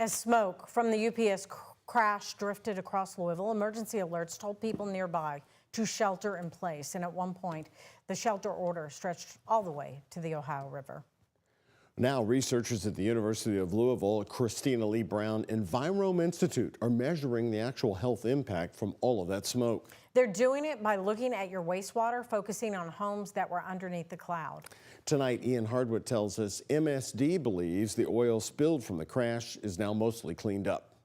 As smoke from the UPS crash drifted across Louisville, emergency alerts told people nearby to shelter in place. And at one point, the shelter order stretched all the way to the Ohio River. Now, researchers at the University of Louisville, Christina Lee Brown Envirome Institute are measuring the actual health impact from all of that smoke. They're doing it by looking at your wastewater, focusing on homes that were underneath the cloud. Tonight, Ian Hardwick tells us MSD believes the oil spilled from the crash is now mostly cleaned up.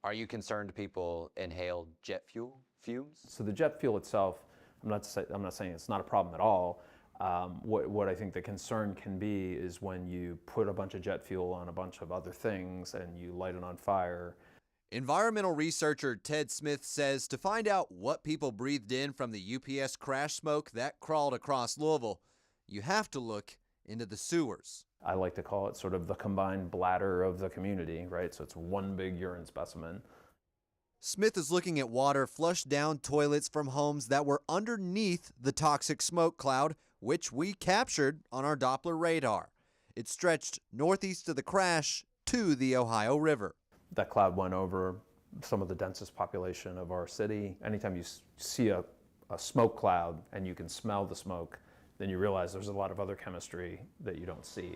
Are you concerned people inhaled jet fuel fumes? So the jet fuel itself, I'm not saying it's not a problem at all. What I think the concern can be is when you put a bunch of jet fuel on a bunch of other things and you light it on fire. Environmental researcher Ted Smith says to find out what people breathed in from the UPS crash smoke that crawled across Louisville, you have to look into the sewers. I like to call it sort of the combined bladder of the community, right? So it's one big urine specimen. Smith is looking at water flushed down toilets from homes that were underneath the toxic smoke cloud, which we captured on our Doppler radar. It stretched northeast of the crash to the Ohio River. That cloud went over some of the densest population of our city. Anytime you see a smoke cloud and you can smell the smoke, then you realize there's a lot of other chemistry that you don't see.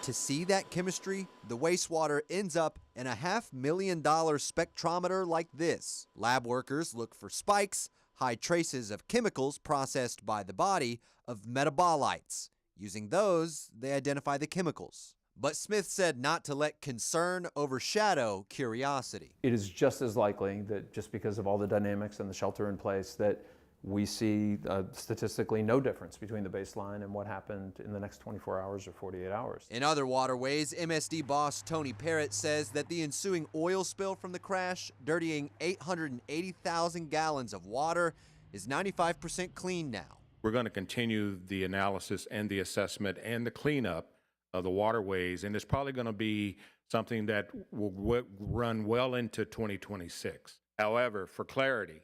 To see that chemistry, the wastewater ends up in a $500,000 spectrometer like this. Lab workers look for spikes, high traces of chemicals processed by the body of metabolites. Using those, they identify the chemicals. But Smith said not to let concern overshadow curiosity. It is just as likely that just because of all the dynamics and the shelter in place that we see statistically no difference between the baseline and what happened in the next 24 hours or 48 hours. In other waterways, MSD boss Tony Parrott says that the ensuing oil spill from the crash, dirtying 880,000 gallons of water, is 95% clean now. We're going to continue the analysis and the assessment and the cleanup of the waterways, and it's probably going to be something that will run well into 2026. However, for clarity,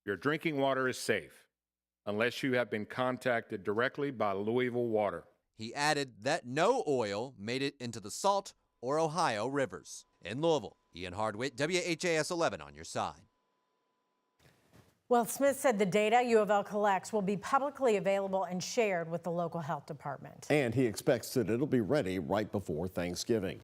your drinking water is safe unless you have been contacted directly by Louisville Water. He added that no oil made it into the Salt or Ohio rivers. In Louisville, Ian Hardwick, WHAS 11 on your side. Well, Smith said the data U of L collects will be publicly available and shared with the local health department. And he expects that it'll be ready right before Thanksgiving.